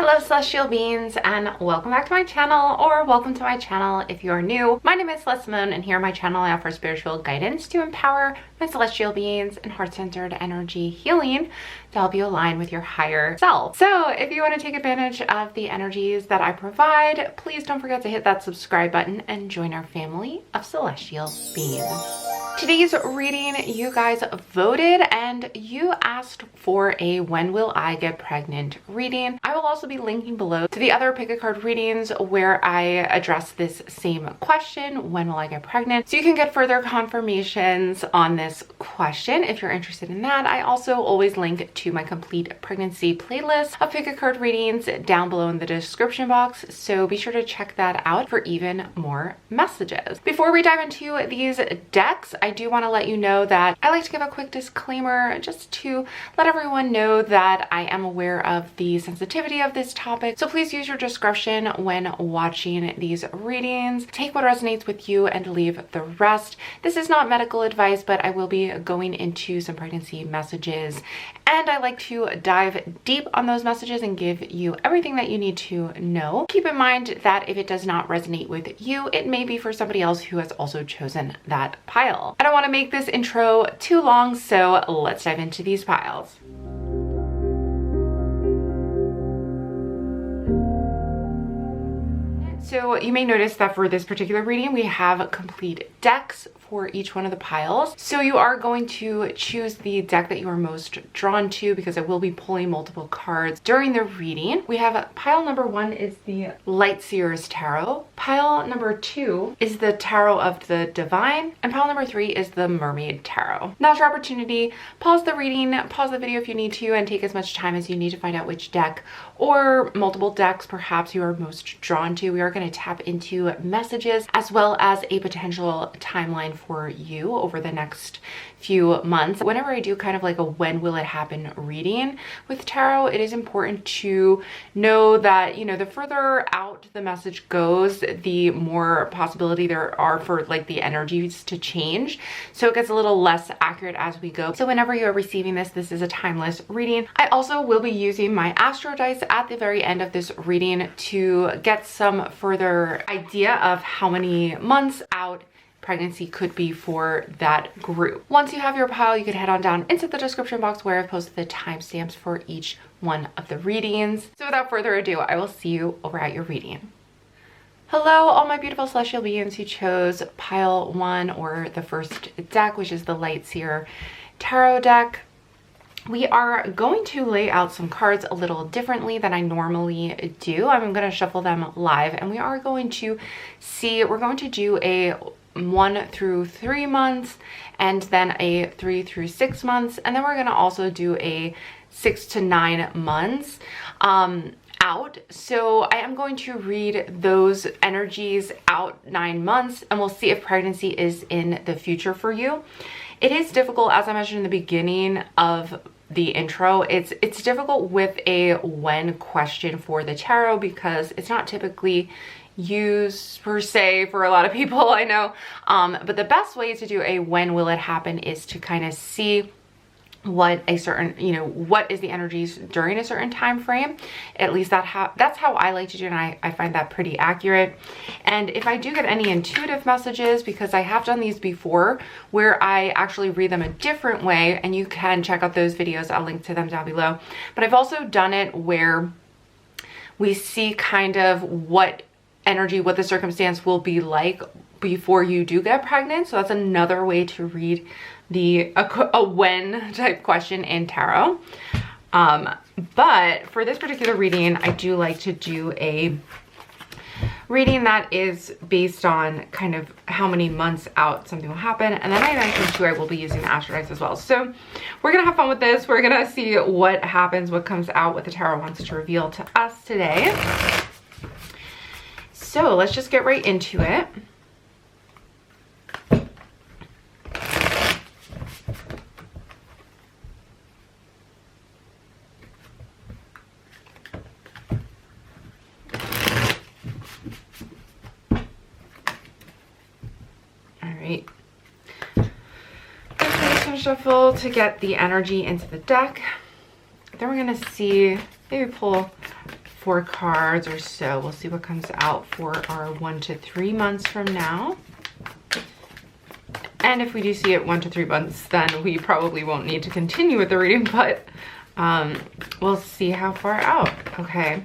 Hello celestial beings, and welcome back to my channel, or welcome to my channel if you are new. My name is Celeste Simone, and here on my channel I offer spiritual guidance to empower my celestial beings and heart-centered energy healing to help you align with your higher self. So if you want to take advantage of the energies that I provide, please don't forget to hit that subscribe button and join our family of celestial beings. Today's reading, you guys voted and you asked for a when will I get pregnant reading. I will also be linking below to the other pick a card readings where I address this same question, when will I get pregnant, so you can get further confirmations on this question if you're interested in that. I also always link to my complete pregnancy playlist of pick a card readings down below in the description box, so be sure to check that out for even more messages. Before we dive into these decks, I do want to let you know that I like to give a quick disclaimer just to let everyone know that I am aware of the sensitivity of this topic. So please use your discretion when watching these readings. Take what resonates with you and leave the rest. This is not medical advice, but I will be going into some pregnancy messages, and I like to dive deep on those messages and give you everything that you need to know. Keep in mind that if it does not resonate with you, it may be for somebody else who has also chosen that pile. I don't want to make this intro too long, so let's dive into these piles. So you may notice that for this particular reading, we have complete decks for each one of the piles. So you are going to choose the deck that you are most drawn to, because I will be pulling multiple cards during the reading. We have pile number 1 is the Lightseers Tarot. Pile number 2 is the Tarot of the Divine. And pile number 3 is the Mermaid Tarot. Now's your opportunity. Pause the reading, pause the video if you need to, and take as much time as you need to find out which deck or multiple decks perhaps you are most drawn to. We are going to tap into messages as well as a potential timeline for you over the next few months. Whenever I do kind of like a when will it happen reading with tarot, it is important to know that, you know, the further out the message goes, the more possibility there are for like the energies to change. So it gets a little less accurate as we go. So whenever you are receiving this, this is a timeless reading. I also will be using my astro dice at the very end of this reading to get some further idea of how many months out pregnancy could be for that group. Once you have your pile, you can head on down into the description box where I've posted the timestamps for each one of the readings. So without further ado, I will see you over at your reading. Hello, all my beautiful celestial beings who chose pile 1 or the first deck, which is the Lightseer Tarot deck. We are going to lay out some cards a little differently than I normally do. I'm going to shuffle them live, and we are going to see, we're going to do a 1 through 3 months, and then a 3 through 6 months, and then we're going to also do a 6 to 9 months out. So I am going to read those energies out 9 months, and we'll see if pregnancy is in the future for you. It is difficult, as I mentioned in the beginning of the intro, it's difficult with a when question for the tarot because it's not typically used per se for a lot of people, I know, but the best way to do a when will it happen is to kind of see what a certain, you know, what is the energies during a certain time frame. At least that's how I like to do it, and I find that pretty accurate. And if I do get any intuitive messages, because I have done these before where I actually read them a different way, and you can check out those videos, I'll link to them down below. But I've also done it where we see kind of what energy, what the circumstance will be like before you do get pregnant. So that's another way to read a when type question in tarot. But for this particular reading, I do like to do a reading that is based on kind of how many months out something will happen. And then I mentioned too, I will be using the astro dice as well. So we're gonna have fun with this. We're gonna see what happens, what comes out, what the tarot wants to reveal to us today. So let's just get right into it. Shuffle to get the energy into the deck. Then we're gonna see, maybe pull 4 cards or so. We'll see what comes out for our 1 to 3 months from now. And if we do see it 1 to 3 months, then we probably won't need to continue with the reading, but we'll see how far out. Okay.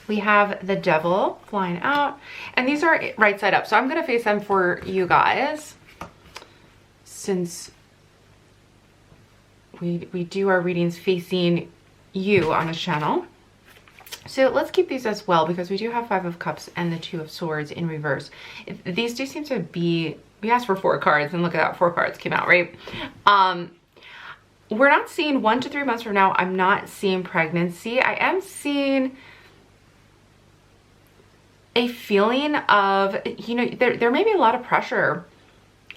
We have the Devil flying out, and these are right side up. So I'm going to face them for you guys, since we do our readings facing you on this channel. So let's keep these as well, because we do have 5 of Cups and the 2 of Swords in reverse. These do seem to be, we asked for 4 cards, and look at that, 4 cards came out, right? We're not seeing 1 to 3 months from now. I'm not seeing pregnancy. I am seeing a feeling of, you know, there may be a lot of pressure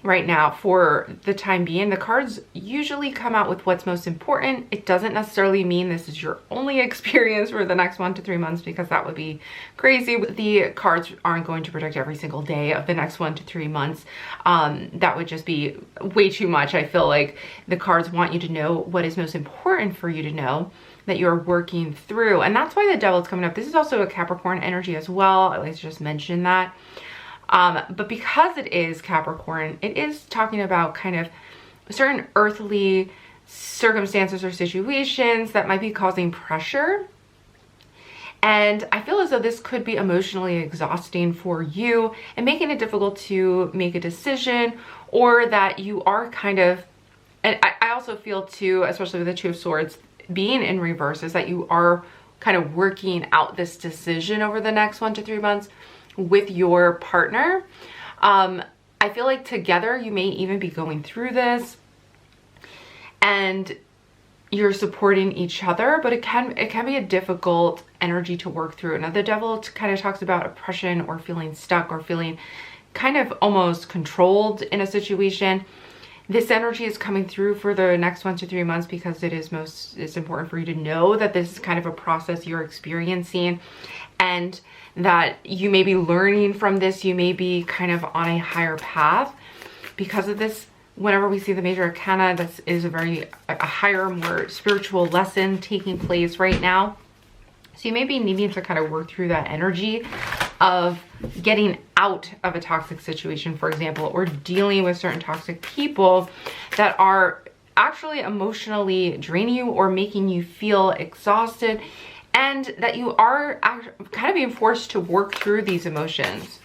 right now for the time being. The cards usually come out with what's most important. It doesn't necessarily mean this is your only experience for the next 1 to 3 months, because that would be crazy. The cards aren't going to predict every single day of the next 1 to 3 months. That would just be way too much. I feel like the cards want you to know what is most important for you to know, that you're working through. And that's why the Devil is coming up. This is also a Capricorn energy as well. I always just mention that. But because it is Capricorn, it is talking about kind of certain earthly circumstances or situations that might be causing pressure. And I feel as though this could be emotionally exhausting for you and making it difficult to make a decision, or that you are kind of, and I also feel too, especially with the 2 of Swords being in reverse, is that you are kind of working out this decision over the next 1 to 3 months with your partner. I feel like together you may even be going through this and you're supporting each other, but it can be a difficult energy to work through. Now the Devil kind of talks about oppression or feeling stuck or feeling kind of almost controlled in a situation. This energy is coming through for the next 1 to 3 months because it's important for you to know that this is kind of a process you're experiencing, and that you may be learning from this. You may be kind of on a higher path because of this. Whenever we see the major arcana, this is a higher, more spiritual lesson taking place right now. So you may be needing to kind of work through that energy of getting out of a toxic situation, for example, or dealing with certain toxic people that are actually emotionally draining you or making you feel exhausted, and that you are kind of being forced to work through these emotions.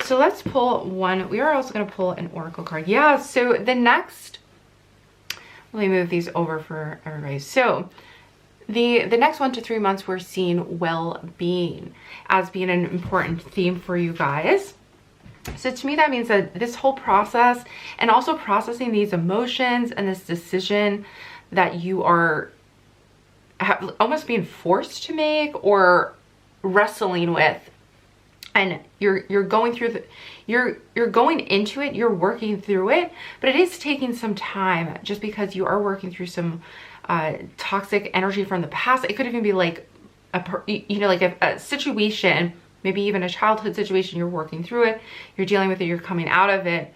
So let's pull one. We are also going to pull an oracle card. Yeah, so the next, let me move these over for everybody. So the next 1 to 3 months, we're seeing well-being as being an important theme for you guys. So to me, that means that this whole process, and also processing these emotions and this decision that you are almost being forced to make or wrestling with, and you're going through you're going into it, you're working through it, but it is taking some time, just because you are working through some toxic energy from the past. It could even be like a situation, maybe even a childhood situation. You're working through it, you're dealing with it, you're coming out of it,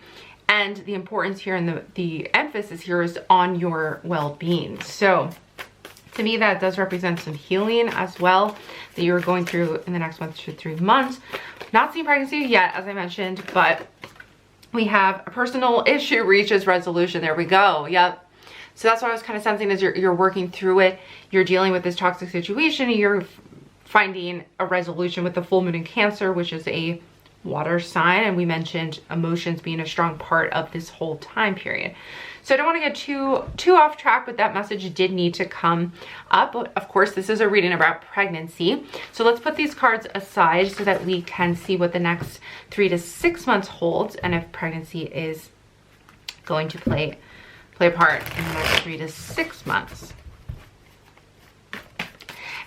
and the importance here and the emphasis here is on your well-being. So to me, that does represent some healing as well that you're going through in the next 1 to 3 months. Not seeing pregnancy yet, as I mentioned, but we have a personal issue reaches resolution. There we go. Yep. So that's what I was kind of sensing, is you're working through it. You're dealing with this toxic situation. You're finding a resolution with the full moon in Cancer, which is a water sign. And we mentioned emotions being a strong part of this whole time period. So I don't want to get too off track, but that message did need to come up. But of course, this is a reading about pregnancy. So let's put these cards aside so that we can see what the next 3 to 6 months holds, and if pregnancy is going to play a part in the next 3 to 6 months.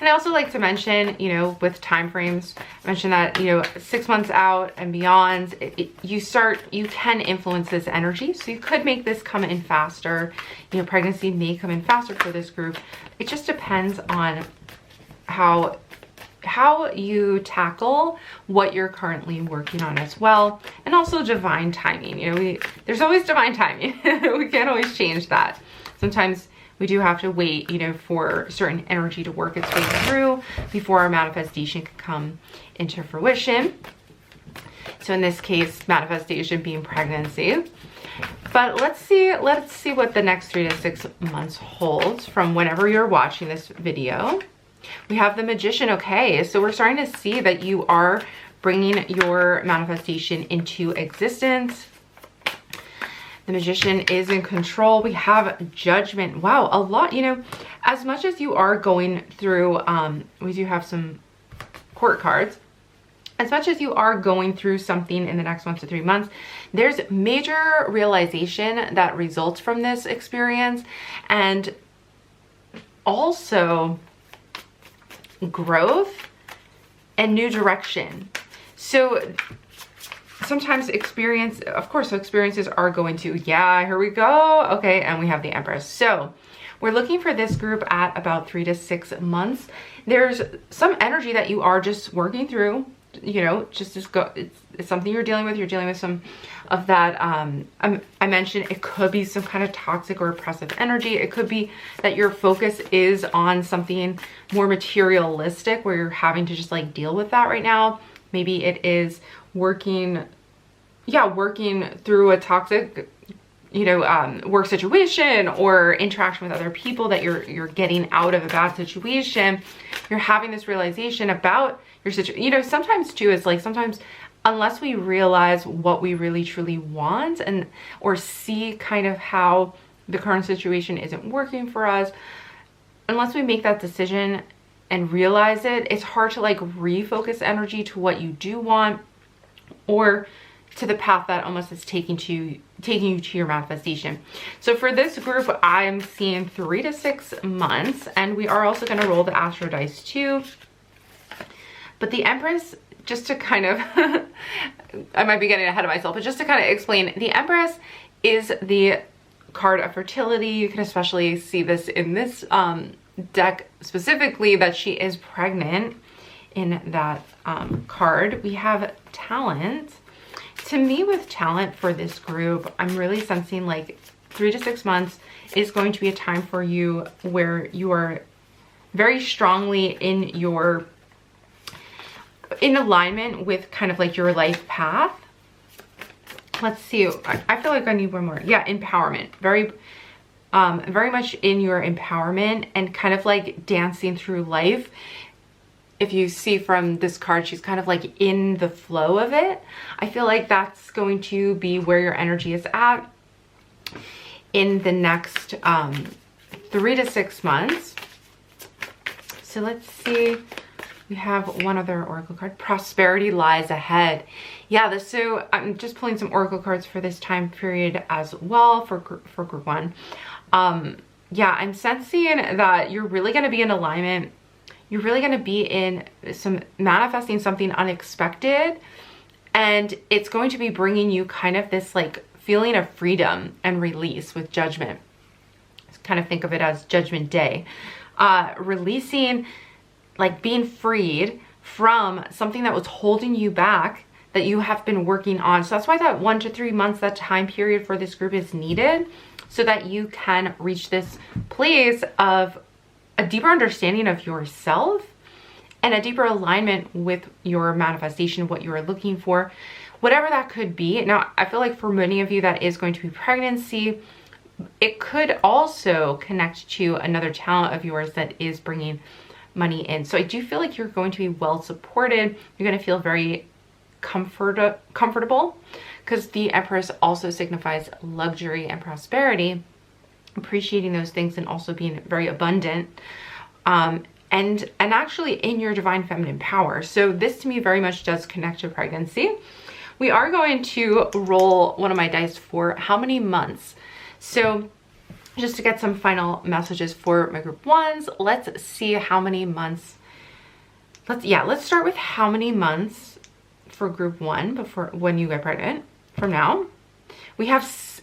And I also like to mention, you know, with time frames, mention that, you know, 6 months out and beyond, you can influence this energy. So you could make this come in faster. You know, pregnancy may come in faster for this group. It just depends on how you tackle what you're currently working on as well. And also divine timing. You know, there's always divine timing. We can't always change that. Sometimes we do have to wait, you know, for certain energy to work its way through before our manifestation can come into fruition. So in this case, manifestation being pregnancy. But let's see what the next 3 to 6 months holds from whenever you're watching this video. We have the Magician. Okay, so we're starting to see that you are bringing your manifestation into existence. The Magician is in control. We have Judgment. Wow, a lot, you know, as much as you are going through, we do have some court cards. As much as you are going through something in the next 1 to 3 months, there's major realization that results from this experience, and also growth and new direction. So sometimes experiences are going to, yeah, here we go. Okay, and we have the Empress. So we're looking for this group at about 3 to 6 months. There's some energy that you are just working through, you know, it's something you're dealing with. You're dealing with some of that. I mentioned it could be some kind of toxic or oppressive energy. It could be that your focus is on something more materialistic where you're having to just like deal with that right now. Maybe it is working through a toxic, you know, work situation or interaction with other people that you're getting out of a bad situation. You're having this realization about your situation. You know, sometimes too, it's like sometimes unless we realize what we really truly want or see kind of how the current situation isn't working for us, unless we make that decision and realize it, it's hard to like refocus energy to what you do want or to the path that almost is taking you to your manifestation. So for this group, I'm seeing 3 to 6 months, and we are also going to roll the Astro Dice too. But the Empress, just to kind of, I might be getting ahead of myself, but just to kind of explain, the Empress is the card of fertility. You can especially see this in this deck specifically, that she is pregnant in that card. We have talent. To me, with talent for this group, I'm really sensing like 3 to 6 months is going to be a time for you where you are very strongly in alignment with kind of like your life path. Let's see. I feel like I need one more. Yeah, empowerment. Very much in your empowerment and kind of like dancing through life. If you see from this card, she's kind of like in the flow of it. I feel like that's going to be where your energy is at in the next 3 to 6 months. So let's see. We have one other Oracle card. Prosperity lies ahead. Yeah, so I'm just pulling some Oracle cards for this time period as well for group 1. Yeah, I'm sensing that you're really going to be in alignment. You're really going to be in some manifesting something unexpected, and it's going to be bringing you kind of this like feeling of freedom and release with Judgment. Kind of think of it as Judgment Day. Releasing, like being freed from something that was holding you back that you have been working on. So that's why that 1 to 3 months, that time period for this group is needed, so that you can reach this place of a deeper understanding of yourself and a deeper alignment with your manifestation, what you are looking for, whatever that could be. Now, I feel like for many of you that is going to be pregnancy. It could also connect to another talent of yours that is bringing money in. So I do feel like you're going to be well supported. You're going to feel very comfortable, because the Empress also signifies luxury and prosperity, appreciating those things and also being very abundant, and actually in your divine feminine power. So this to me very much does connect to pregnancy. We are going to roll one of my dice for how many months. So just to get some final messages for my group 1s, let's see how many months. Let's start with how many months for group 1 before when you get pregnant from now. We have 6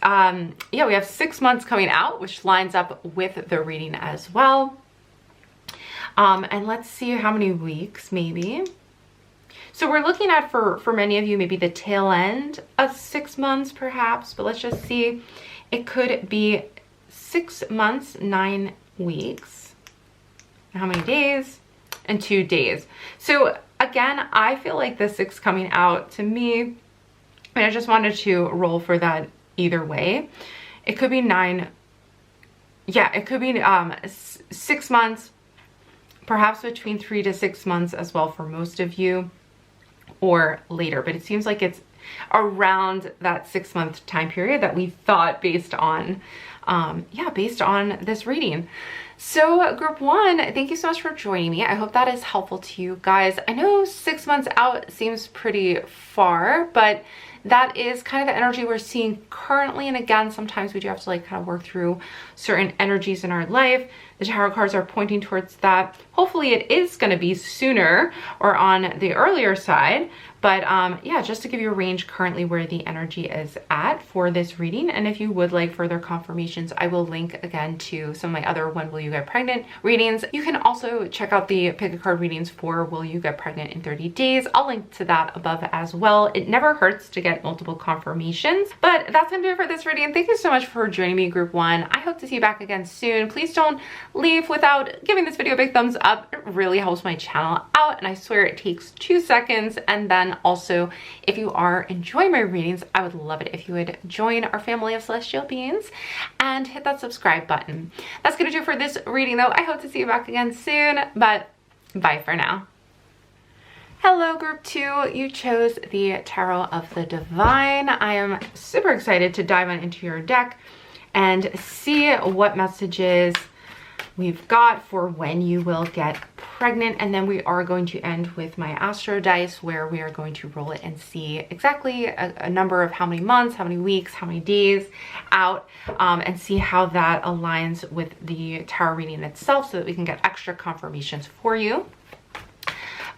months coming out, which lines up with the reading as well. And let's see how many weeks maybe. So we're looking at, for many of you, maybe the tail end of 6 months perhaps, but let's just see. It could be 6 months, 9 weeks. How many days? And 2 days. So again, I feel like the 6 coming out to me, and I just wanted to roll for that either way. It could be 9. Yeah, it could be 6 months, perhaps between 3 to 6 months as well for most of you, or later. But it seems like it's around that 6-month time period that we thought based on, based on this reading. So group 1, thank you so much for joining me. I hope that is helpful to you guys. I know 6 months out seems pretty far, but that is kind of the energy we're seeing currently. And again, sometimes we do have to like kind of work through certain energies in our life. The tarot cards are pointing towards that. Hopefully it is going to be sooner or on the earlier side. But yeah, just to give you a range currently where the energy is at for this reading. And if you would like further confirmations, I will link again to some of my other When Will You Get Pregnant readings. You can also check out the pick a card readings for Will You Get Pregnant in 30 Days. I'll link to that above as well. It never hurts to get multiple confirmations. But that's gonna do it for this reading. Thank you so much for joining me, group 1. I hope to see you back again soon. Please don't leave without giving this video a big thumbs up. It really helps my channel out, and I swear it takes 2 seconds. And then also, if you are enjoying my readings, I would love it if you would join our family of celestial beings and hit that subscribe button. That's gonna do it for this reading though. I hope to see you back again soon, but bye for now. Hello group 2, you chose the Tarot of the Divine. I am super excited to dive on into your deck and see what messages we've got for when you will get pregnant. And then we are going to end with my Astro Dice, where we are going to roll it and see exactly a number of how many months, how many weeks, how many days out, and see how that aligns with the tarot reading itself so that we can get extra confirmations for you.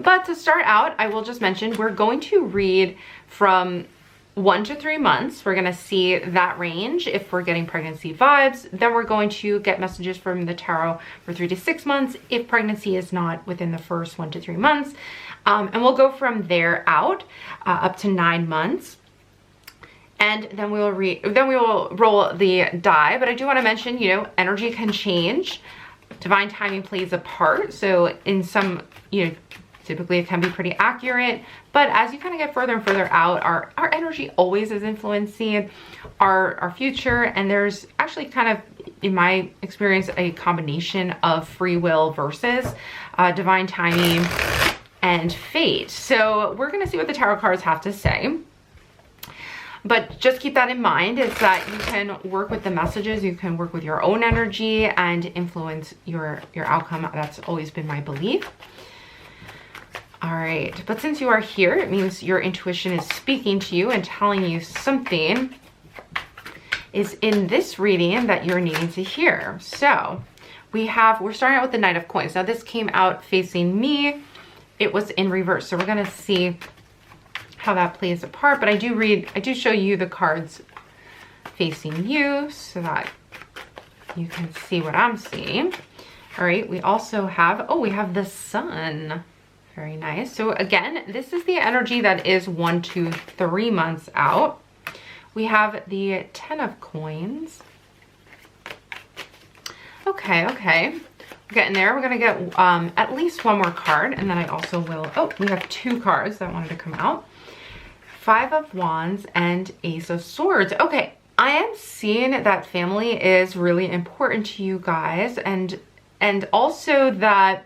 But to start out, I will just mention we're going to read from 1 to 3 months. We're gonna see that range if we're getting pregnancy vibes. Then we're going to get messages from the tarot for 3 to 6 months if pregnancy is not within the first 1 to 3 months. And we'll go from there out up to 9 months. And then we will roll the die. But I do want to mention, you know, energy can change. Divine timing plays a part. So in some, you know, typically it can be pretty accurate, but as you kind of get further and further out, our energy always is influencing our future. And there's actually kind of, in my experience, a combination of free will versus divine timing and fate. So we're going to see what the tarot cards have to say. But just keep that in mind, is that you can work with the messages, you can work with your own energy and influence your outcome. That's always been my belief. All right, but since you are here, it means your intuition is speaking to you and telling you something is in this reading that you're needing to hear. So we're starting out with the Knight of Coins. Now this came out facing me. It was in reverse. So we're gonna see how that plays a part, but I do show you the cards facing you so that you can see what I'm seeing. All right, we also have, we have the Sun. Very nice. So again, this is the energy that is 1 to 3 months out. We have the 10 of Coins. Okay. We're getting there. We're going to get at least one more card, and then I also will, we have 2 cards that wanted to come out. 5 of Wands and Ace of Swords. Okay, I am seeing that family is really important to you guys, and also that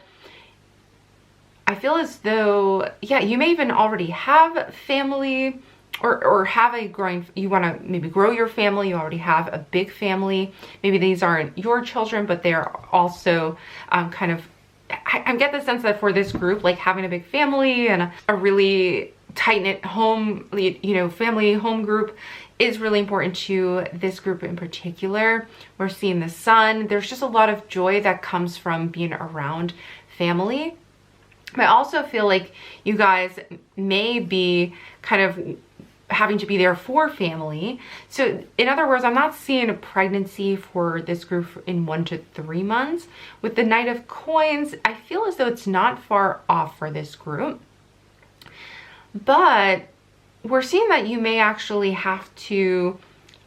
I feel as though, yeah, you may even already have family or have a growing, you want to maybe grow your family. You already have a big family. Maybe these aren't your children, but they're also kind of, I get the sense that for this group, like having a big family and a really tight-knit home, you know, family home group is really important to this group in particular. We're seeing the Sun. There's just a lot of joy that comes from being around family. But I also feel like you guys may be kind of having to be there for family. So in other words, I'm not seeing a pregnancy for this group in 1 to 3 months. With the Knight of Coins, I feel as though it's not far off for this group. But we're seeing that you may actually have to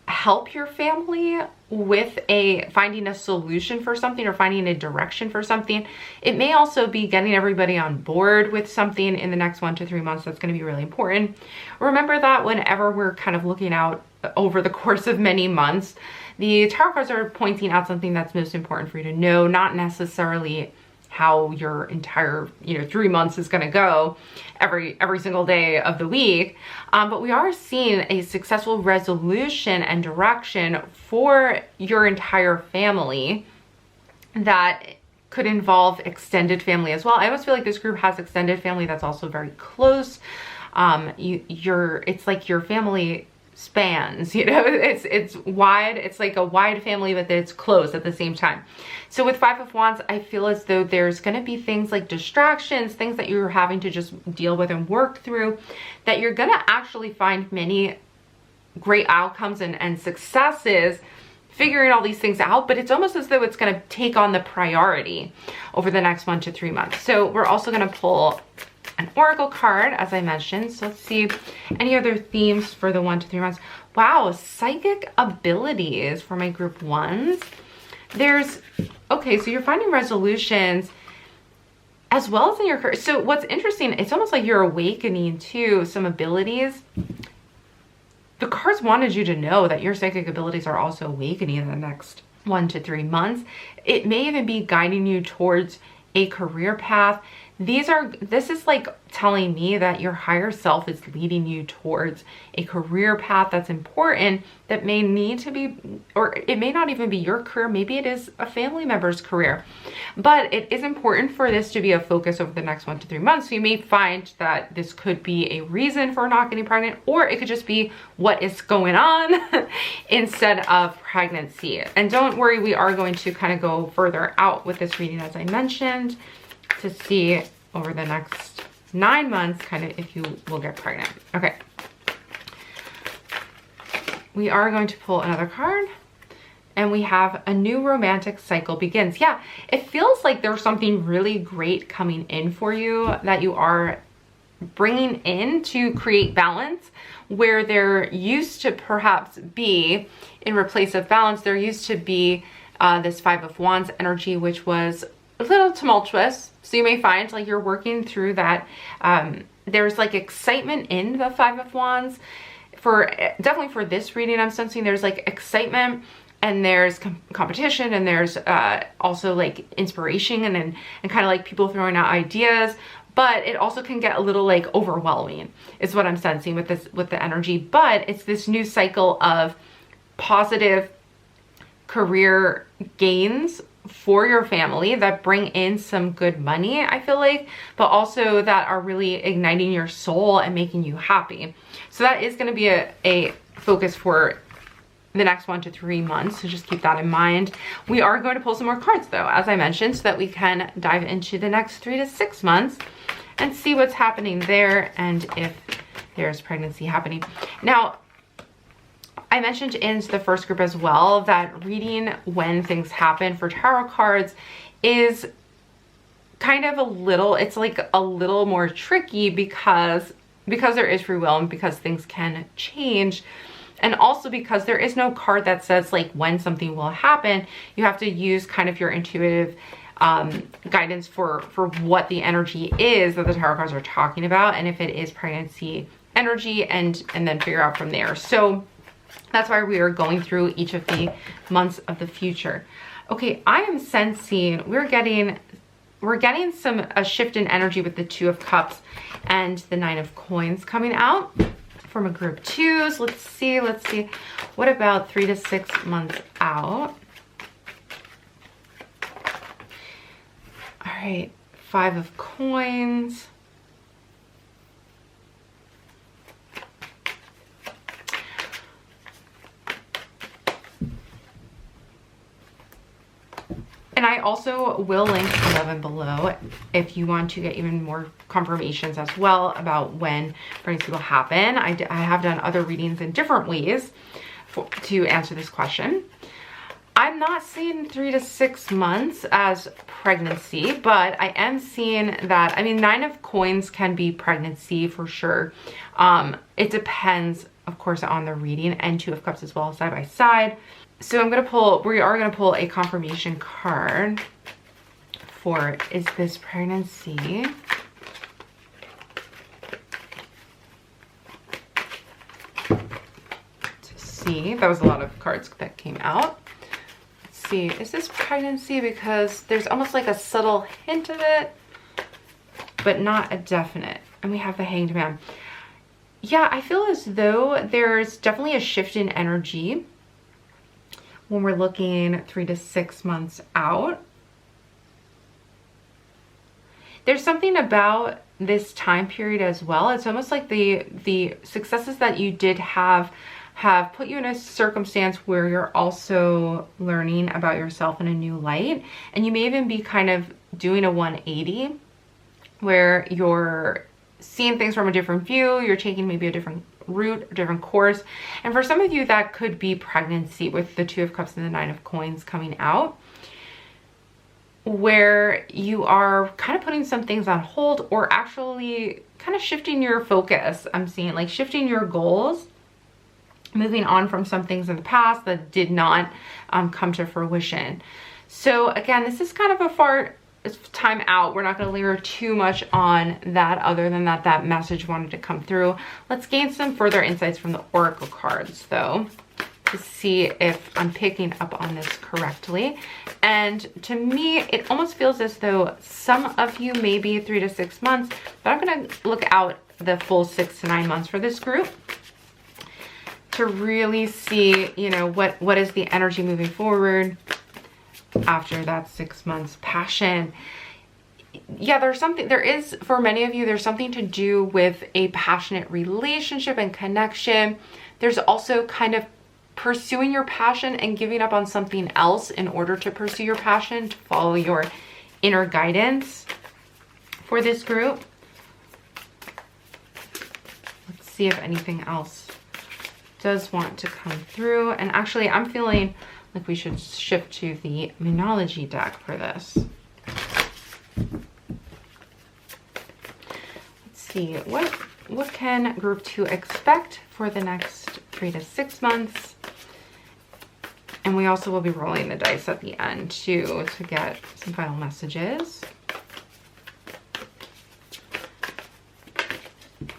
help your family with finding a solution for something or finding a direction for something. It may also be getting everybody on board with something in the next 1 to 3 months. That's going to be really important. Remember that whenever we're kind of looking out over the course of many months, the tarot cards are pointing out something that's most important for you to know, not necessarily how your entire 3 months is going to go every single day of the week, but we are seeing a successful resolution and direction for your entire family that could involve extended family as well. I almost feel like this group has extended family that's also very close. It's like your family spans, it's wide. It's like a wide family, but it's close at the same time. So with Five of Wands, I feel as though there's going to be things like distractions, things that you're having to just deal with and work through, that you're going to actually find many great outcomes and successes figuring all these things out, but it's almost as though it's going to take on the priority over the next 1 to 3 months. So we're also going to pull an oracle card, as I mentioned. So let's see any other themes for the 1 to 3 months. Wow, psychic abilities for my group ones. Okay, so you're finding resolutions as well as in your career. So what's interesting, it's almost like you're awakening to some abilities. The cards wanted you to know that your psychic abilities are also awakening in the next 1 to 3 months. It may even be guiding you towards a career path. This is like telling me that your higher self is leading you towards a career path that's important, that may need to be, or it may not even be your career. Maybe it is a family member's career, but it is important for this to be a focus over the next 1 to 3 months. So you may find that this could be a reason for not getting pregnant, or it could just be what is going on instead of pregnancy. And don't worry, we are going to kind of go further out with this reading, as I mentioned, to see over the next 9 months kind of if you will get pregnant. Okay. We are going to pull another card, and we have a new romantic cycle begins. Yeah, it feels like there's something really great coming in for you that you are bringing in to create balance, where there used to perhaps be, in replace of balance, there used to be this Five of Wands energy, which was a little tumultuous. So you may find like you're working through that. There's like excitement in the Five of Wands. Definitely for this reading, I'm sensing there's like excitement, and there's competition, and there's also like inspiration and kind of like people throwing out ideas. But it also can get a little like overwhelming is what I'm sensing with the energy. But it's this new cycle of positive career gains for your family that bring in some good money, I feel like, but also that are really igniting your soul and making you happy. So that is going to be a focus for the next 1 to 3 months. So just keep that in mind. We are going to pull some more cards though, as I mentioned, so that we can dive into the next 3 to 6 months and see what's happening there and if there's pregnancy happening. Now, I mentioned in the first group as well that reading when things happen for tarot cards is kind of it's like a little more tricky because there is free will and because things can change. And also because there is no card that says like when something will happen. You have to use kind of your intuitive guidance for what the energy is that the tarot cards are talking about, and if it is pregnancy energy, and then figure out from there. So that's why we are going through each of the months of the future. Okay, I am sensing we're getting a shift in energy with the Two of Cups and the Nine of Coins coming out from a group 2. So let's see. What about 3 to 6 months out? All right, Five of Coins. And I also will link above and below if you want to get even more confirmations as well about when pregnancy will happen. I have done other readings in different ways to answer this question. I'm not seeing 3 to 6 months as pregnancy, but I am seeing that, I mean, Nine of Coins can be pregnancy for sure. It depends, of course, on the reading, and Two of Cups as well, side by side. So we are gonna pull a confirmation card for, is this pregnancy? To see, that was a lot of cards that came out. Let's see, is this pregnancy? Because there's almost like a subtle hint of it, but not a definite. And we have the Hanged Man. Yeah, I feel as though there's definitely a shift in energy when we're looking 3 to 6 months out. There's something about this time period as well. It's almost like the successes that you did have put you in a circumstance where you're also learning about yourself in a new light. And you may even be kind of doing a 180 where you're seeing things from a different view. You're taking maybe a different route, a different course. And for some of you, that could be pregnancy with the Two of Cups and the Nine of Coins coming out, where you are kind of putting some things on hold or actually kind of shifting your focus. I'm seeing like shifting your goals, moving on from some things in the past that did not come to fruition. So again, this is kind of a far time out. We're not going to linger too much on that, other than that message wanted to come through. Let's gain some further insights from the Oracle cards though, to see if I'm picking up on this correctly. And to me, it almost feels as though some of you may be 3 to 6 months, but I'm going to look out the full 6 to 9 months for this group to really see, you know, what is the energy moving forward after that 6 months. Passion. Yeah, there is, for many of you, there's something to do with a passionate relationship and connection. There's also kind of pursuing your passion and giving up on something else in order to pursue your passion, to follow your inner guidance for this group. Let's see if anything else does want to come through. And actually, I'm feeling like we should shift to the Moonology deck for this. Let's see, what can group 2 expect for the next 3 to 6 months? And we also will be rolling the dice at the end too, to get some final messages.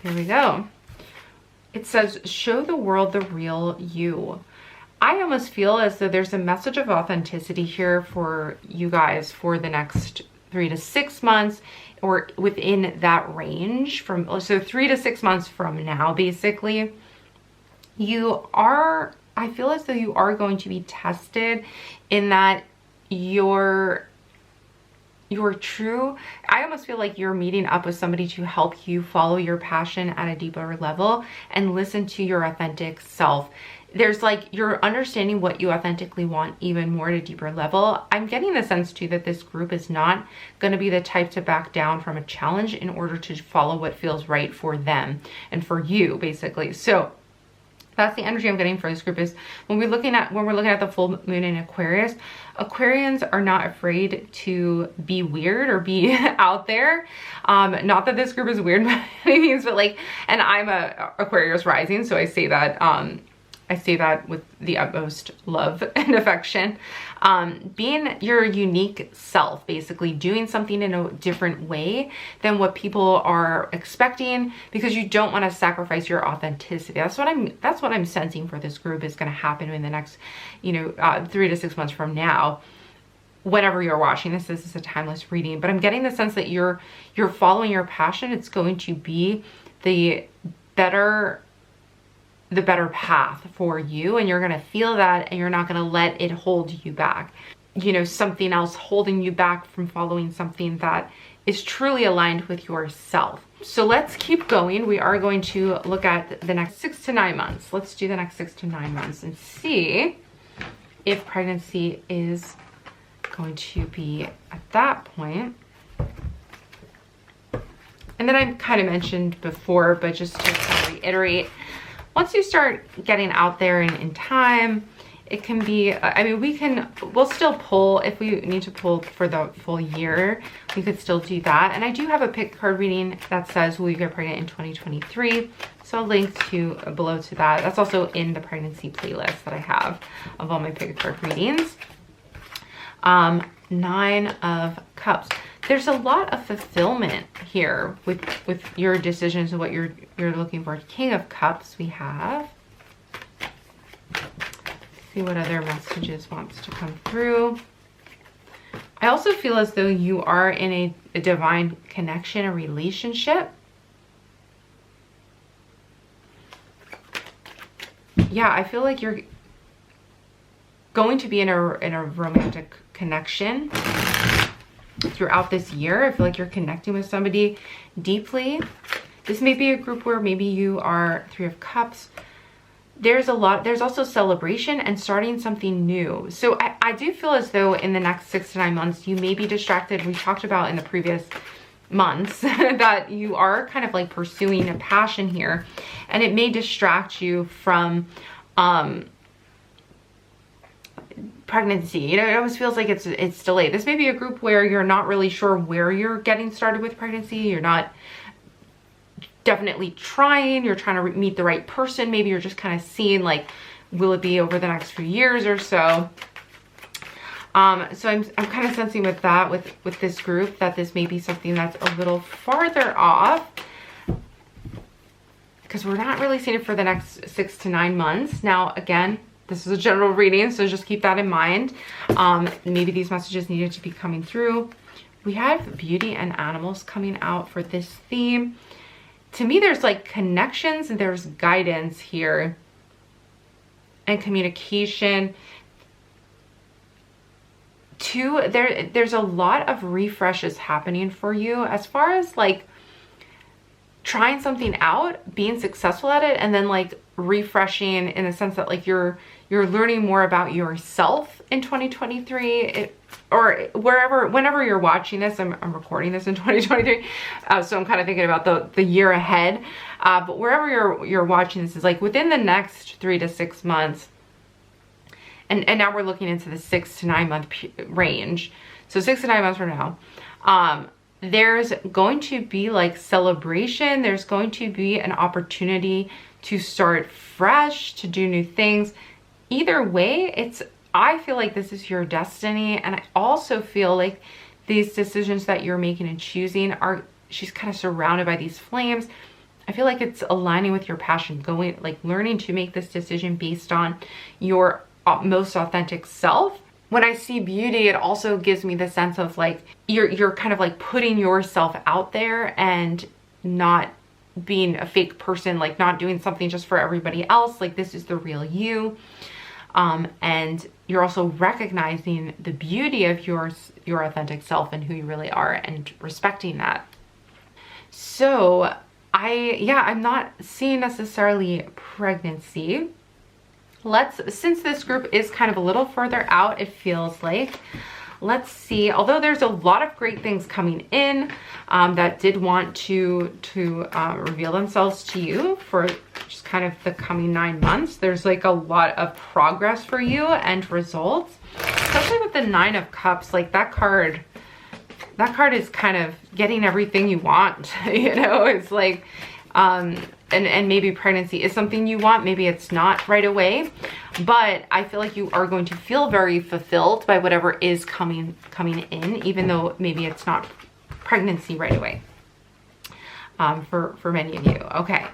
Here we go. It says, show the world the real you. I almost feel as though there's a message of authenticity here for you guys for the next 3 to 6 months, or within that range from, so 3 to 6 months from now, basically. I feel as though you are going to be tested in that you're true. I almost feel like you're meeting up with somebody to help you follow your passion at a deeper level and listen to your authentic self. There's like, you're understanding what you authentically want even more at a deeper level. I'm getting the sense too that this group is not going to be the type to back down from a challenge in order to follow what feels right for them and for you, basically. So that's the energy I'm getting for this group, is when we're looking at the full moon in Aquarius, Aquarians are not afraid to be weird or be out there. Not that this group is weird by any means, but like, and I'm a Aquarius rising, so I say that with the utmost love and affection. Being your unique self, basically doing something in a different way than what people are expecting, because you don't want to sacrifice your authenticity. That's what I'm sensing for this group is going to happen in the next, 3 to 6 months from now. Whenever you're watching this is a timeless reading, but I'm getting the sense that you're following your passion. It's going to be the better path for you, and you're going to feel that, and you're not going to let it hold you back. Something else holding you back from following something that is truly aligned with yourself. So let's keep going. We are going to look at the next 6 to 9 months. Let's do the next 6 to 9 months and see if pregnancy is going to be at that point. And then I kind of mentioned before, but just to kind of reiterate, once you start getting out there in time It can be, I mean, we'll still pull if we need to pull for the full year. We could still do that. And I do have a pick card reading that says, will you get pregnant in 2023? So I'll link to below to that. That's also in the pregnancy playlist that I have of all my pick card readings. 9 of Cups. There's a lot of fulfillment here with your decisions and what you're looking for. King of Cups we have. See what other messages wants to come through. I also feel as though you are in a divine connection, a relationship. Yeah, I feel like you're going to be in a romantic connection throughout this year. I feel like you're connecting with somebody deeply. This may be a group where maybe you are 3 of Cups. There's also celebration and starting something new. So I do feel as though in the next 6 to 9 months, you may be distracted. We talked about in the previous months that you are kind of like pursuing a passion here, and it may distract you from pregnancy. You know, it almost feels like it's delayed. This may be a group where you're not really sure where you're getting started with pregnancy. You're not definitely trying, you're trying to meet the right person. Maybe you're just kind of seeing like, will it be over the next few years or so? So I'm kind of sensing with that, with this group, that this may be something that's a little farther off, because we're not really seeing it for the next 6 to 9 months. Now, again, this is a general reading, so just keep that in mind. Maybe these messages needed to be coming through. We have beauty and animals coming out for this theme. To me, there's like connections and there's guidance here and communication. There's a lot of refreshes happening for you as far as like trying something out, being successful at it, and then like refreshing in the sense that like you're learning more about yourself in 2023. Or whenever you're watching this, I'm recording this in 2023, so I'm kind of thinking about the year ahead. But wherever you're watching this is like within the next 3 to 6 months, and now we're looking into the 6 to 9 month range. So 6 to 9 months from now, there's going to be like celebration. There's going to be an opportunity to start fresh, to do new things. Either way, I feel like this is your destiny. And I also feel like these decisions that you're making and choosing she's kind of surrounded by these flames. I feel like it's aligning with your passion, learning to make this decision based on your most authentic self. When I see beauty, it also gives me the sense of like, you're kind of like putting yourself out there and not being a fake person, like not doing something just for everybody else. Like this is the real you. And you're also recognizing the beauty of your authentic self and who you really are and respecting that. So I'm not seeing necessarily pregnancy. Since this group is kind of a little further out, it feels like, let's see, although there's a lot of great things coming in that did want to reveal themselves to you for just kind of the coming 9 months. There's like a lot of progress for you and results, especially with the 9 of Cups. Like that card is kind of getting everything you want. You know, it's like, and maybe pregnancy is something you want. Maybe it's not right away, but I feel like you are going to feel very fulfilled by whatever is coming in, even though maybe it's not pregnancy right away. For many of you. Okay.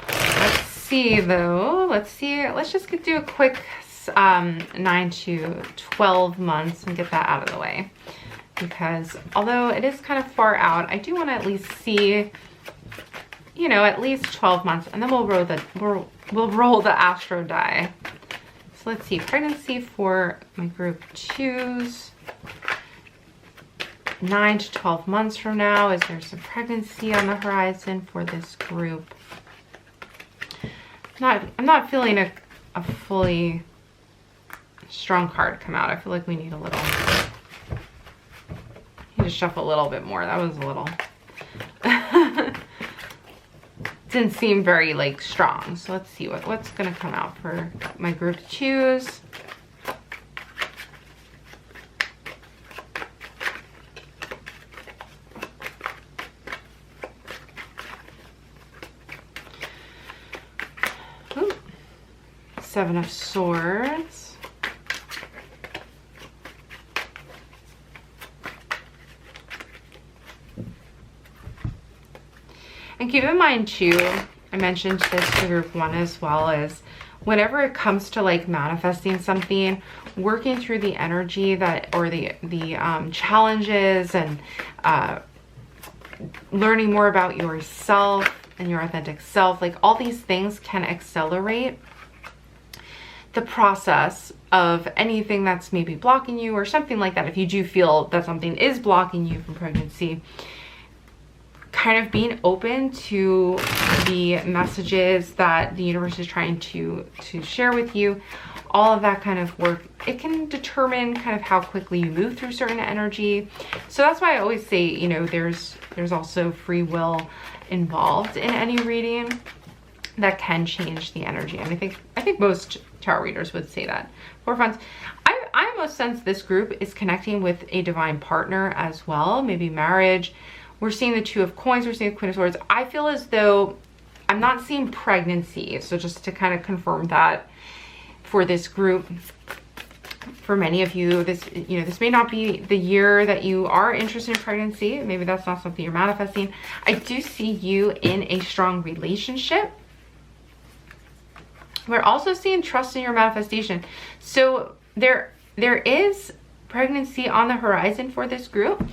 Let's see though. Let's just do a quick 9 to 12 months and get that out of the way, because although it is kind of far out, I do want to at least see, you know, at least 12 months, and then we'll roll the astro die. So let's see, pregnancy for my group 2s. 9 to 12 months from now, is there some pregnancy on the horizon for this group? I'm not feeling a fully strong card come out. I feel like we need a little, need to shuffle a little bit more. That was a little didn't seem very like strong. So let's see what's gonna come out for my group 2s. Seven of Swords. And keep in mind too, I mentioned this to group 1 as well, is whenever it comes to like manifesting something, working through the energy that, or the challenges, and learning more about yourself and your authentic self, like all these things can accelerate the process of anything that's maybe blocking you or something like that. If you do feel that something is blocking you from pregnancy, kind of being open to the messages that the universe is trying to share with you, all of that kind of work, it can determine kind of how quickly you move through certain energy. So that's why I always say, you know, there's also free will involved in any reading that can change the energy. And I think most tarot readers would say that. For friends, I almost sense this group is connecting with a divine partner as well, maybe marriage. We're seeing the Two of Coins, we're seeing the Queen of Swords. I feel as though I'm not seeing pregnancy. So just to kind of confirm that for this group, for many of you, this may not be the year that you are interested in pregnancy. Maybe that's not something you're manifesting. I do see you in a strong relationship. We're also seeing trust in your manifestation. So there is pregnancy on the horizon for this group.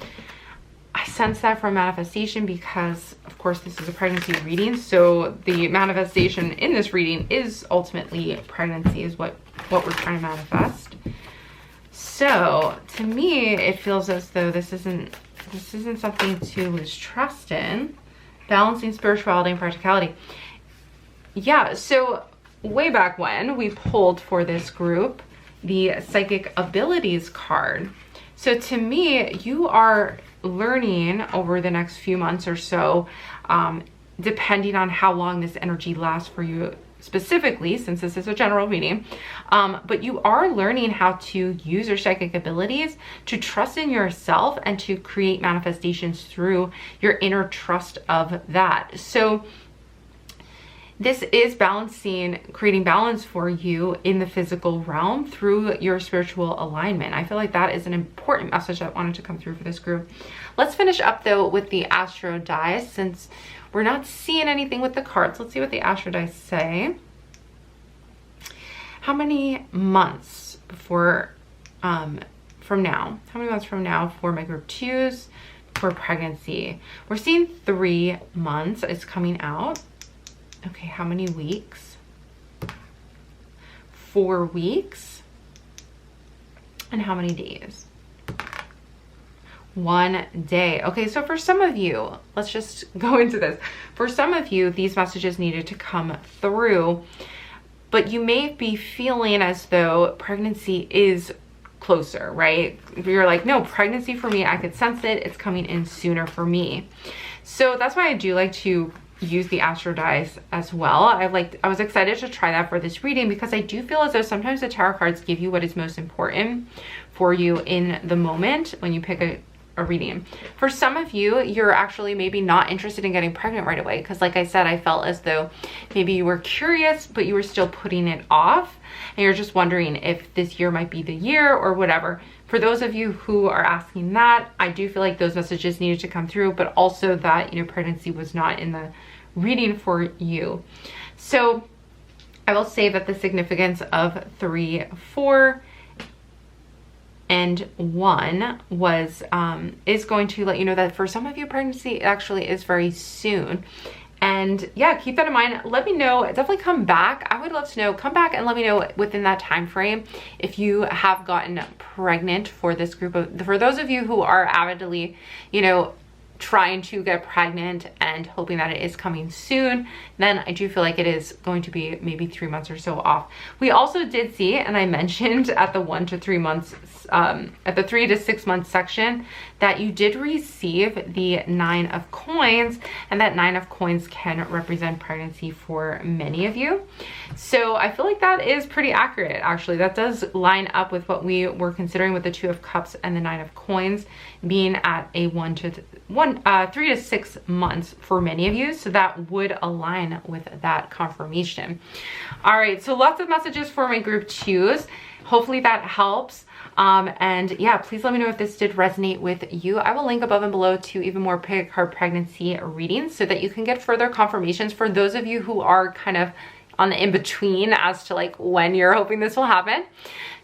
I sense that from manifestation because, of course, this is a pregnancy reading. So the manifestation in this reading is ultimately pregnancy, is what we're trying to manifest. So to me, it feels as though this isn't something to lose trust in. Balancing spirituality and practicality. Yeah, so way back when we pulled for this group the Psychic Abilities card. So to me, you are learning over the next few months or so, depending on how long this energy lasts for you specifically, since this is a general reading, but you are learning how to use your psychic abilities to trust in yourself and to create manifestations through your inner trust of that. So this is creating balance for you in the physical realm through your spiritual alignment. I feel like that is an important message that wanted to come through for this group. Let's finish up though with the Astro dice, since we're not seeing anything with the cards. Let's see what the Astro dice say. How many months from now? How many months from now for my group 2s for pregnancy? We're seeing 3 months is coming out. Okay, how many weeks? 4 weeks. And how many days? 1 day. Okay, so for some of you, let's just go into this. For some of you, these messages needed to come through, but you may be feeling as though pregnancy is closer, right? You're like, no, pregnancy for me, I could sense it. It's coming in sooner for me. So that's why I do like to use the Astro dice as well. I was excited to try that for this reading because I do feel as though sometimes the tarot cards give you what is most important for you in the moment when you pick a reading. For some of you, you're actually maybe not interested in getting pregnant right away because, like I said, I felt as though maybe you were curious but you were still putting it off and you're just wondering if this year might be the year or whatever. For those of you who are asking that, I do feel like those messages needed to come through, but also that, pregnancy was not in the reading for you. So I will say that the significance of 3, 4, and 1 was is going to let you know that for some of you, pregnancy actually is very soon. And yeah, keep that in mind. Let me know. Definitely come back. I would love to know. Come back and let me know within that time frame if you have gotten pregnant for this group for those of you who are avidly, trying to get pregnant and hoping that it is coming soon, then I do feel like it is going to be maybe 3 months or so off. We also did see, and I mentioned at the 1 to 3 months, at the 3 to 6 months section, that you did receive the 9 of Coins, and that 9 of Coins can represent pregnancy for many of you. So I feel like that is pretty accurate, actually. That does line up with what we were considering with the 2 of Cups and the 9 of Coins being at a 1 3 to 6 months for many of you. So that would align with that confirmation. All right, so lots of messages for my group 2s. Hopefully that helps. And yeah, please let me know if this did resonate with you. I will link above and below to even more pick a card pregnancy readings so that you can get further confirmations for those of you who are kind of on the in-between as to like when you're hoping this will happen.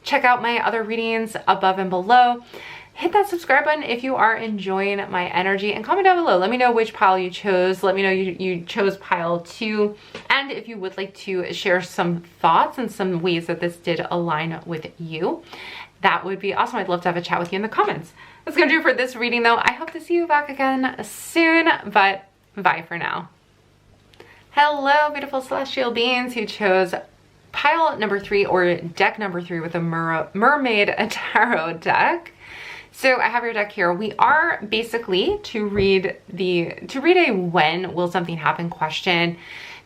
Check out my other readings above and below. Hit that subscribe button if you are enjoying my energy, and comment down below. Let me know which pile you chose. Let me know you chose pile 2. And if you would like to share some thoughts and some ways that this did align with you, that would be awesome. I'd love to have a chat with you in the comments. That's gonna do it for this reading though. I hope to see you back again soon, but bye for now. Hello, beautiful celestial beings who chose pile number 3 or deck number 3 with a Mermaid tarot deck. So I have your deck here. We are basically to read a when will something happen question.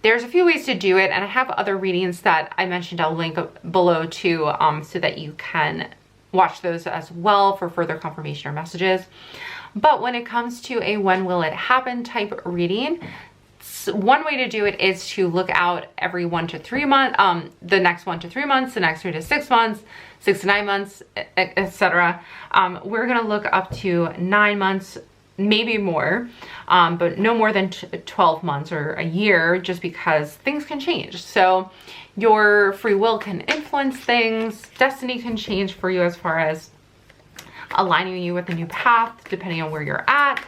There's a few ways to do it, and I have other readings that I mentioned I'll link below too, so that you can watch those as well for further confirmation or messages. But when it comes to a when will it happen type reading, one way to do it is to look out every 1 to 3 months, the next 1 to 3 months, the next 3 to 6 months, 6 to 9 months, etc. We're gonna look up to 9 months, maybe more, but no more than 12 months or a year, just because things can change. So your free will can influence things. Destiny can change for you as far as aligning you with a new path, depending on where you're at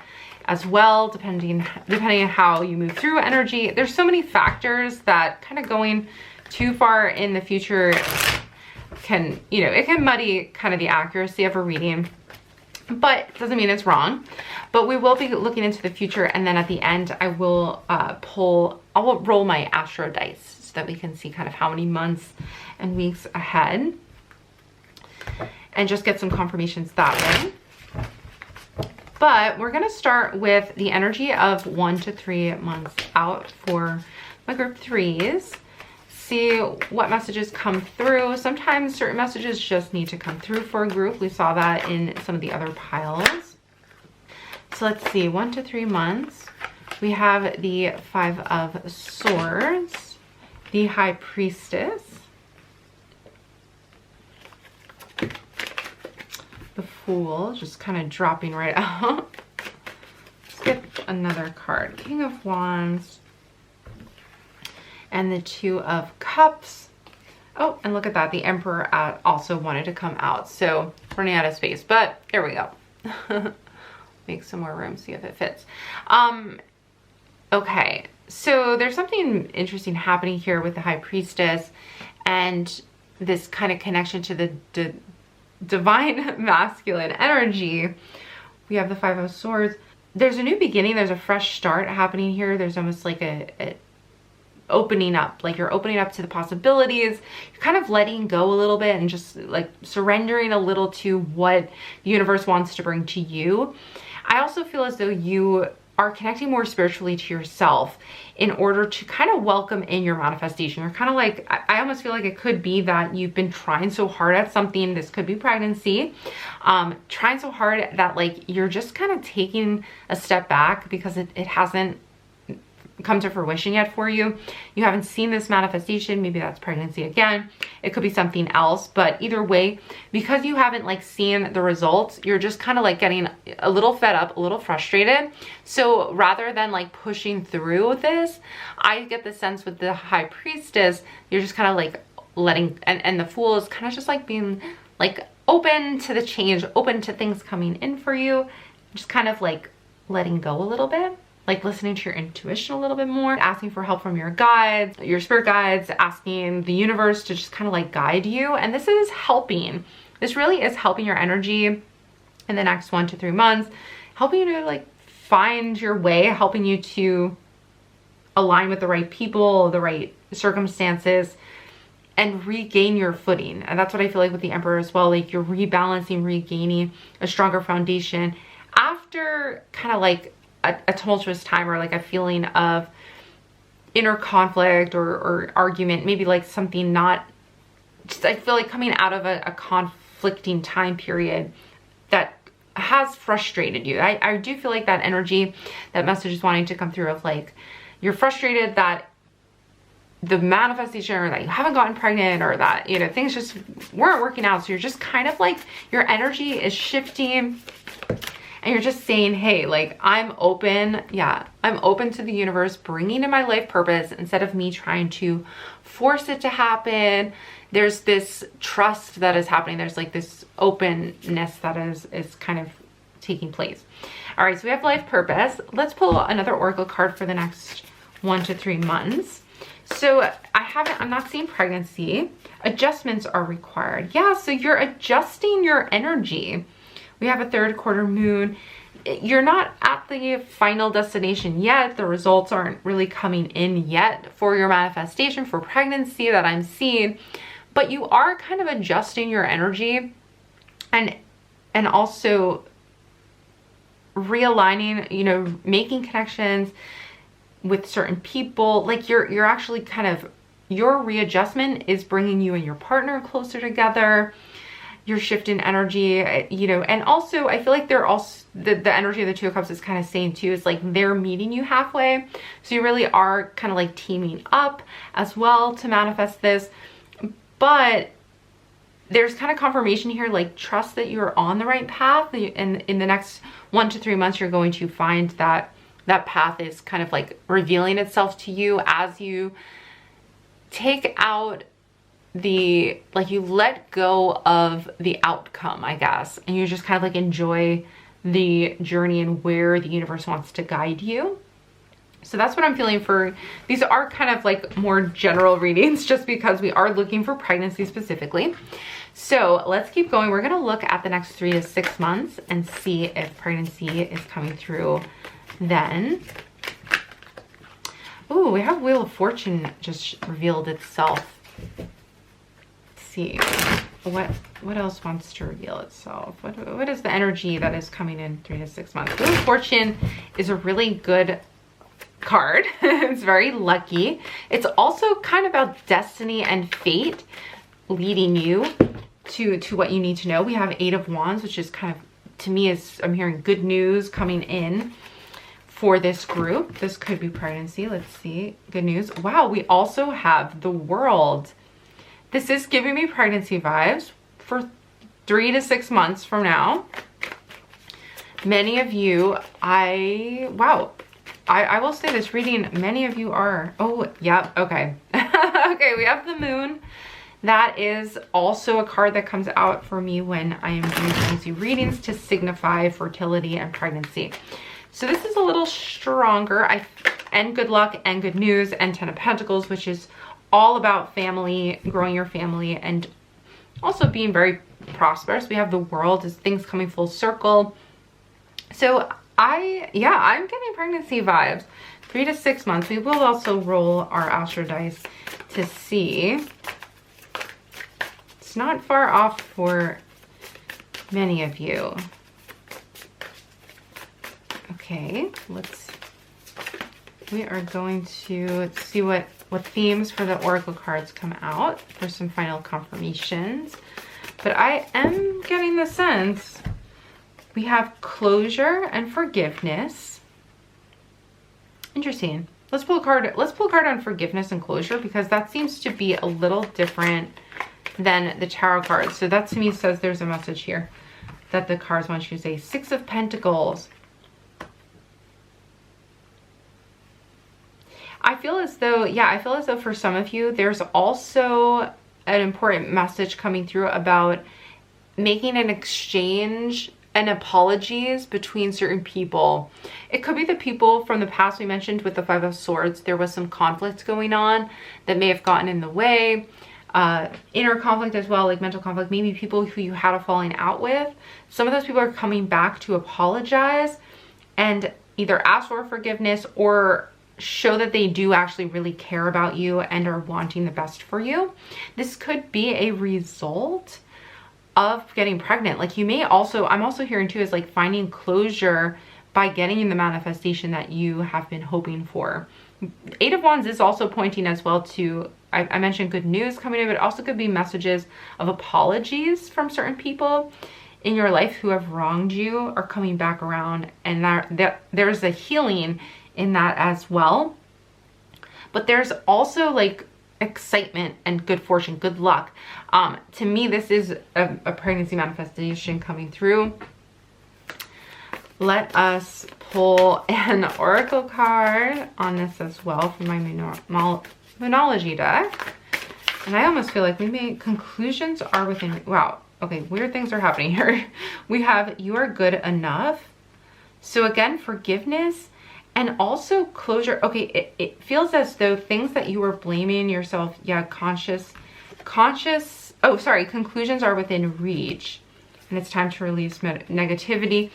as well, depending on how you move through energy. There's so many factors that kind of going too far in the future can, it can muddy kind of the accuracy of a reading, but it doesn't mean it's wrong. But we will be looking into the future, and then at the end I will roll my astro dice so that we can see kind of how many months and weeks ahead and just get some confirmations that way. But we're gonna start with the energy of 1 to 3 months out for my group 3s. See what messages come through. Sometimes certain messages just need to come through for a group. We saw that in some of the other piles. So let's see, 1 to 3 months. We have the 5 of Swords, the High Priestess, the Fool, just kind of dropping right out. Let's get another card. King of Wands, and the 2 of Cups. Oh, and look at that. The Emperor also wanted to come out. So running out of space, but there we go. Make some more room, see if it fits. Okay, so there's something interesting happening here with the High Priestess and this kind of connection to the divine masculine energy. We have the 5 of Swords. There's a new beginning. There's a fresh start happening here. There's almost like a opening up, like you're opening up to the possibilities. You're kind of letting go a little bit and just like surrendering a little to what the universe wants to bring to you. I also feel as though you are connecting more spiritually to yourself in order to kind of welcome in your manifestation. You're kind of like, I almost feel like it could be that you've been trying so hard at something. This could be pregnancy, trying so hard that like you're just kind of taking a step back because it hasn't come to fruition yet for you. You haven't seen this manifestation. Maybe that's pregnancy again. It could be something else, but either way, because you haven't like seen the results, you're just kind of like getting a little fed up, a little frustrated. So rather than like pushing through this, I get the sense with the High Priestess, you're just kind of like letting, and the Fool is kind of just like being like open to the change, open to things coming in for you, just kind of like letting go a little bit. Like listening to your intuition a little bit more, asking for help from your guides, your spirit guides, asking the universe to just kind of like guide you. And this is helping. This really is helping your energy in the next 1 to 3 months, helping you to like find your way, helping you to align with the right people, the right circumstances, and regain your footing. And that's what I feel like with the Emperor as well. Like you're rebalancing, regaining a stronger foundation after kind of like a tumultuous time or like a feeling of inner conflict or argument, maybe like something not, just I feel like coming out of a conflicting time period that has frustrated you. I do feel like that energy, that message is wanting to come through of like, you're frustrated that the manifestation, or that you haven't gotten pregnant, or that, you know, things just weren't working out. So you're just kind of like, your energy is shifting and you're just saying, hey, like, I'm open. Yeah, I'm open to the universe bringing in my life purpose instead of me trying to force it to happen. There's this trust that is happening. There's like this openness that is kind of taking place. All right, so we have life purpose. Let's pull another oracle card for the next 1 to 3 months. So I'm not seeing pregnancy. Adjustments are required. Yeah, so you're adjusting your energy. We have a 3rd quarter moon. You're not at the final destination yet. The results aren't really coming in yet for your manifestation for pregnancy that I'm seeing, but you are kind of adjusting your energy and also realigning, you know, making connections with certain people. Like you're actually kind of, your readjustment is bringing you and your partner closer together. You're shifting energy, you know, and also I feel like they're also, the energy of the 2 of Cups is kind of saying too, is like they're meeting you halfway. So you really are kind of like teaming up as well to manifest this. But there's kind of confirmation here, like trust that you're on the right path. And in the next 1 to 3 months, you're going to find that that path is kind of like revealing itself to you as you take out the, like you let go of the outcome, I guess, and you just kind of like enjoy the journey and where the universe wants to guide you. So that's what I'm feeling for, these are kind of like more general readings just because we are looking for pregnancy specifically. So let's keep going. We're gonna look at the next 3 to 6 months and see if pregnancy is coming through then. Ooh, we have Wheel of Fortune just revealed itself. Let's see, what else wants to reveal itself? What is the energy that is coming in 3 to 6 months? Wheel of Fortune is a really good card. It's very lucky. It's also kind of about destiny and fate leading you to what you need to know. We have 8 of Wands, which is kind of, to me, is, I'm hearing good news coming in for this group. This could be pregnancy. Let's see. Good news. Wow, we also have the World. This is giving me pregnancy vibes for 3 to 6 months from now. Many of you, I will say this reading, many of you are, oh, yeah, okay. Okay, we have the Moon. That is also a card that comes out for me when I am doing pregnancy readings to signify fertility and pregnancy. So this is a little stronger, and good luck and good news, and 10 of Pentacles, which is all about family, growing your family, and also being very prosperous. We have the World as things coming full circle. So I'm getting pregnancy vibes. 3 to 6 months. We will also roll our Astro dice to see. It's not far off for many of you. Okay, we are going to see what themes for the Oracle cards come out for some final confirmations. But I am getting the sense we have closure and forgiveness. Interesting. Let's pull a card on forgiveness and closure, because that seems to be a little different than the tarot cards. So that to me says there's a message here that the cards want you to say. 6 of Pentacles. I feel as though for some of you, there's also an important message coming through about making an exchange and apologies between certain people. It could be the people from the past we mentioned with the 5 of Swords. There was some conflict going on that may have gotten in the way. Inner conflict as well, like mental conflict, maybe people who you had a falling out with. Some of those people are coming back to apologize and either ask for forgiveness or show that they do actually really care about you and are wanting the best for you. This could be a result of getting pregnant. Like you may also, I'm also hearing too, is like finding closure by getting in the manifestation that you have been hoping for. 8 of Wands is also pointing as well to, I mentioned good news coming in, but it also could be messages of apologies from certain people. in your life who have wronged you are coming back around, and that there's a healing in that as well. But there's also like excitement and good fortune, good luck. To me, this is a pregnancy manifestation coming through. Let us pull an oracle card on this as well from my Moonology deck. And I almost feel like we may, conclusions are within, wow, okay, weird things are happening here. We have, you are good enough. So again, forgiveness and also closure. Okay, it feels as though things that you were blaming yourself, yeah, conclusions are within reach. And it's time to release negativity.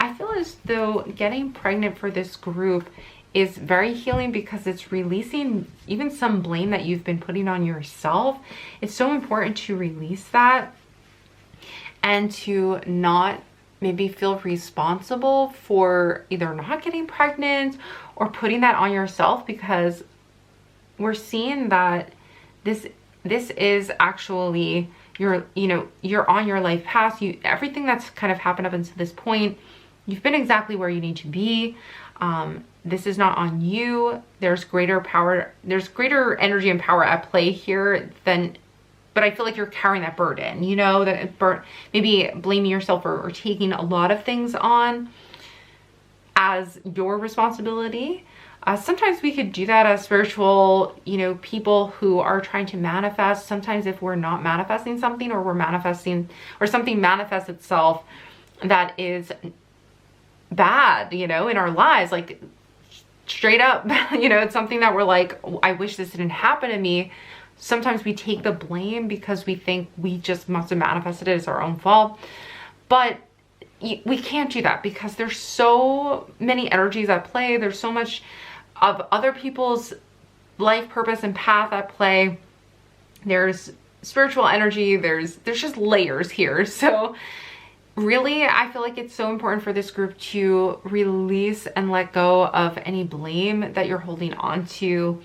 I feel as though getting pregnant for this group is very healing because it's releasing even some blame that you've been putting on yourself. It's so important to release that and to not maybe feel responsible for either not getting pregnant or putting that on yourself, because we're seeing that this is actually you're on your life path. Everything that's kind of happened up until this point, you've been exactly where you need to be. This is not on you. There's greater power, there's greater energy and power at play here but I feel like you're carrying that burden, maybe blaming yourself or taking a lot of things on as your responsibility. Sometimes we could do that as spiritual, people who are trying to manifest. Sometimes if we're not manifesting something, or we're manifesting, or something manifests itself that is bad, in our lives, like straight up, it's something that we're like, I wish this didn't happen to me. Sometimes we take the blame because we think we just must have manifested it as our own fault. But we can't do that because there's so many energies at play. There's so much of other people's life purpose and path at play. There's spiritual energy. There's just layers here. So really, I feel like it's so important for this group to release and let go of any blame that you're holding on to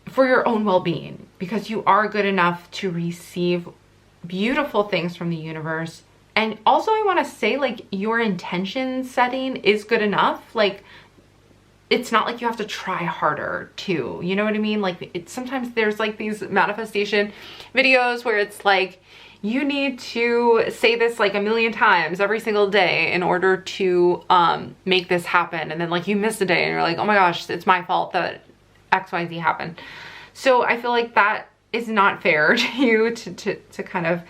for your own well-being, because you are good enough to receive beautiful things from the universe. And also I want to say, like, your intention setting is good enough. Like, it's not like you have to try harder too, you know what I mean? Like, sometimes there's like these manifestation videos where it's like, you need to say this like 1,000,000 times every single day in order to make this happen. And then like you miss a day and you're like, oh my gosh, it's my fault that XYZ happened. So I feel like that is not fair to you to kind of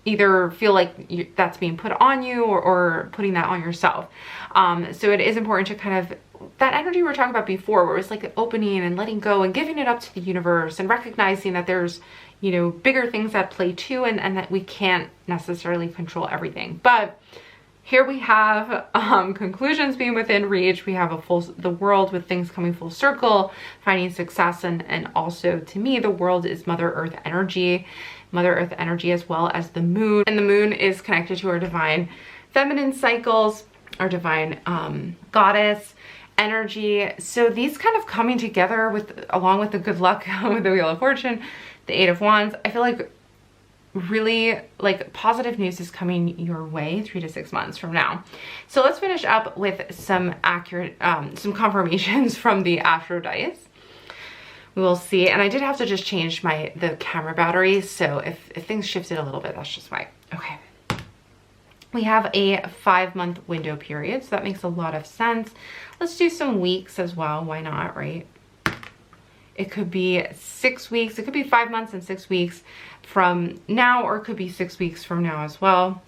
either feel like that's being put on you or putting that on yourself. So it is important to kind of, that energy we were talking about before, where it's like opening and letting go and giving it up to the universe and recognizing that there's, bigger things at play too, and that we can't necessarily control everything. But here we have conclusions being within reach. We have the world with things coming full circle, finding success, and also to me, the world is Mother Earth energy as well as the moon. And the moon is connected to our divine feminine cycles, our divine goddess energy. So these kind of coming together along with the good luck with the Wheel of Fortune, the Eight of Wands, I feel like really like positive news is coming your way 3 to 6 months from now. So let's finish up with some accurate, some confirmations from the Astro Dice. We will see. And I did have to just change the camera battery. So if things shifted a little bit, that's just why. Okay. We have a 5-month window period. So that makes a lot of sense. Let's do some weeks as well. Why not, right? It could be 6 weeks. It could be 5 months and 6 weeks from now, or it could be 6 weeks from now as well.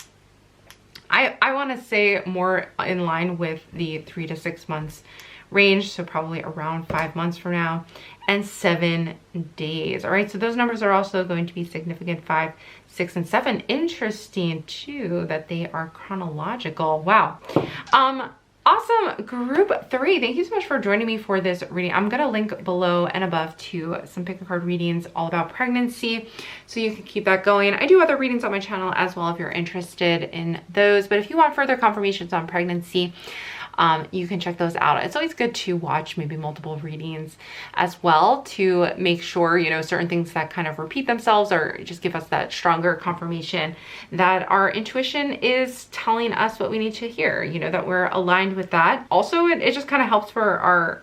I want to say more in line with the 3 to 6 months range. So probably around 5 months from now, and 7 days. All right. So those numbers are also going to be significant. 5, 6, and 7. Interesting too that they are chronological. Wow. Awesome. Group 3, thank you so much for joining me for this reading. I'm going to link below and above to some pick a card readings all about pregnancy, so you can keep that going. I do other readings on my channel as well if you're interested in those, but if you want further confirmations on pregnancy, you can check those out. It's always good to watch maybe multiple readings as well to make sure, you know, certain things that kind of repeat themselves or just give us that stronger confirmation that our intuition is telling us what we need to hear, you know, that we're aligned with that. Also, it just kind of helps for our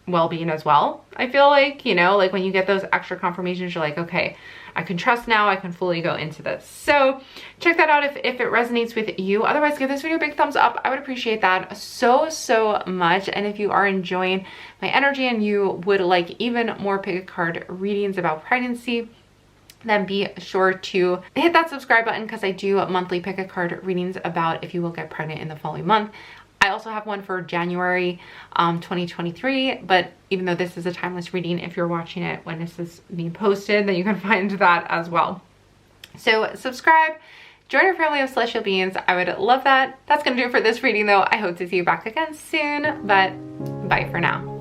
well-being as well. I feel like, you know, like when you get those extra confirmations, you're like, okay, I can trust now, I can fully go into this. So check that out if it resonates with you. Otherwise, give this video a big thumbs up. I would appreciate that so much. And if you are enjoying my energy and you would like even more pick a card readings about pregnancy, then be sure to hit that subscribe button, because I do monthly pick a card readings about if you will get pregnant in the following month. I also have one for January 2023, but even though this is a timeless reading, if you're watching it when this is being posted, then you can find that as well. So subscribe, join our family of celestial beings. I would love that. That's gonna do it for this reading though. I hope to see you back again soon, but bye for now.